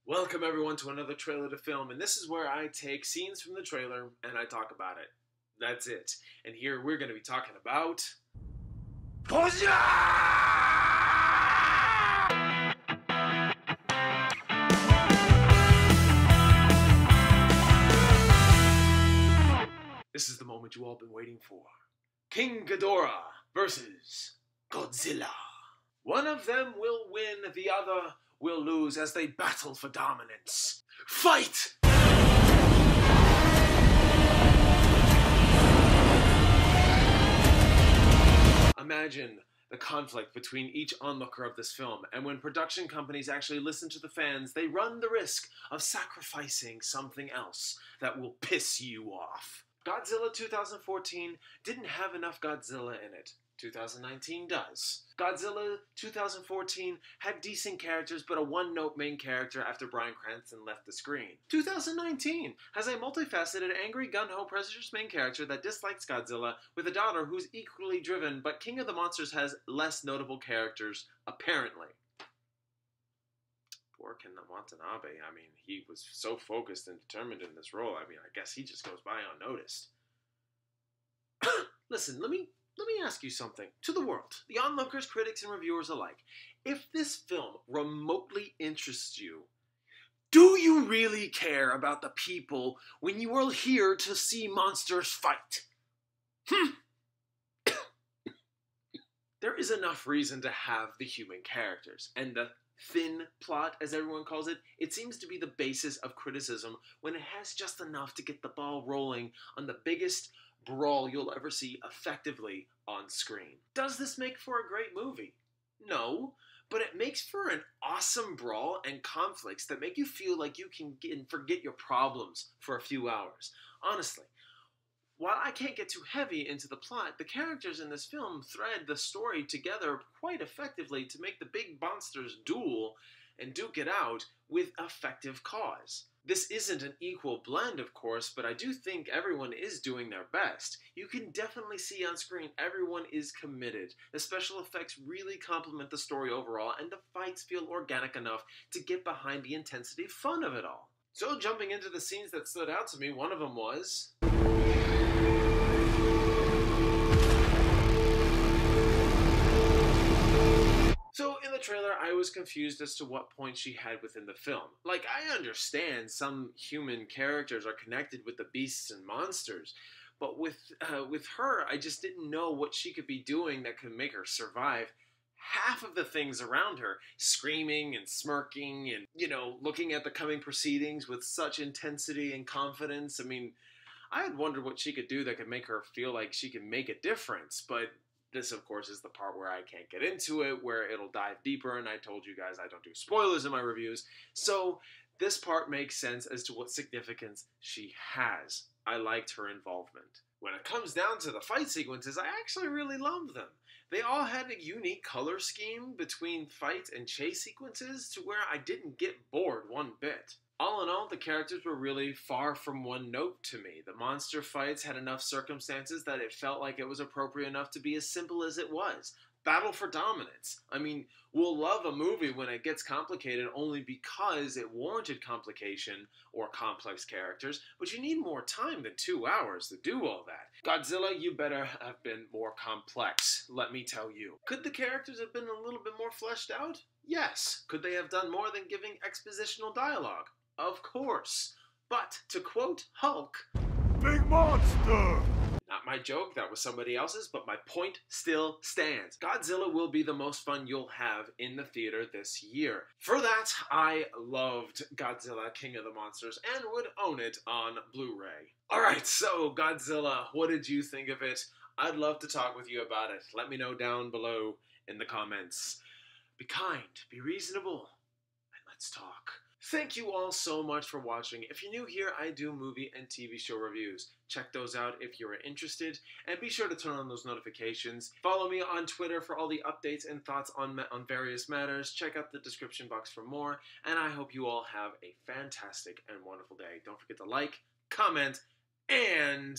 Welcome everyone to another trailer to film, and this is where I take scenes from the trailer and I talk about it. That's it. And here we're going to be talking about Godzilla! This is the moment you all been waiting for. King Ghidorah versus Godzilla. One of them will win, the other will lose as they battle for dominance. Fight! Imagine the conflict between each onlooker of this film, and when production companies actually listen to the fans, they run the risk of sacrificing something else that will piss you off. Godzilla 2014 didn't have enough Godzilla in it. 2019 does. Godzilla 2014 had decent characters but a one-note main character after Bryan Cranston left the screen. 2019 has a multifaceted, angry, gun-ho, precious main character that dislikes Godzilla with a daughter who's equally driven, but King of the Monsters has less notable characters, apparently. Poor Ken Watanabe, I mean, he was so focused and determined in this role, I mean, I guess he just goes by unnoticed. Listen, let me ask you something. To the world, the onlookers, critics, and reviewers alike. If this film remotely interests you, do you really care about the people when you are here to see monsters fight? There is enough reason to have the human characters, and the thin plot, as everyone calls it, it seems to be the basis of criticism when it has just enough to get the ball rolling on the biggest brawl you'll ever see effectively on screen. Does this make for a great movie? No, but it makes for an awesome brawl and conflicts that make you feel like you can forget your problems for a few hours. Honestly, while I can't get too heavy into the plot, the characters in this film thread the story together quite effectively to make the big monsters duel and duke it out with effective cause. This isn't an equal blend, of course, but I do think everyone is doing their best. You can definitely see on screen everyone is committed. The special effects really complement the story overall, and the fights feel organic enough to get behind the intensity fun of it all. So jumping into the scenes that stood out to me, one of them was... So, in the trailer, I was confused as to what point she had within the film. Like, I understand some human characters are connected with the beasts and monsters, but with her, I just didn't know what she could be doing that could make her survive half of the things around her. Screaming and smirking and, looking at the coming proceedings with such intensity and confidence. I mean, I had wondered what she could do that could make her feel like she can make a difference, but... this, of course, is the part where I can't get into it, where it'll dive deeper, and I told you guys I don't do spoilers in my reviews, so this part makes sense as to what significance she has. I liked her involvement. When it comes down to the fight sequences, I actually really loved them. They all had a unique color scheme between fight and chase sequences to where I didn't get bored one bit. All in all, the characters were really far from one note to me. The monster fights had enough circumstances that it felt like it was appropriate enough to be as simple as it was. Battle for dominance. I mean, we'll love a movie when it gets complicated only because it warranted complication or complex characters, but you need more time than 2 hours to do all that. Godzilla, you better have been more complex, let me tell you. Could the characters have been a little bit more fleshed out? Yes. Could they have done more than giving expositional dialogue? Of course. But, to quote Hulk, "Big monster!" Not my joke, that was somebody else's, but my point still stands. Godzilla will be the most fun you'll have in the theater this year. For that, I loved Godzilla, King of the Monsters, and would own it on Blu-ray. Alright, so Godzilla, what did you think of it? I'd love to talk with you about it. Let me know down below in the comments. Be kind, be reasonable, and let's talk. Thank you all so much for watching. If you're new here, I do movie and TV show reviews. Check those out if you're interested, and be sure to turn on those notifications. Follow me on Twitter for all the updates and thoughts on various matters. Check out the description box for more, and I hope you all have a fantastic and wonderful day. Don't forget to like, comment, and...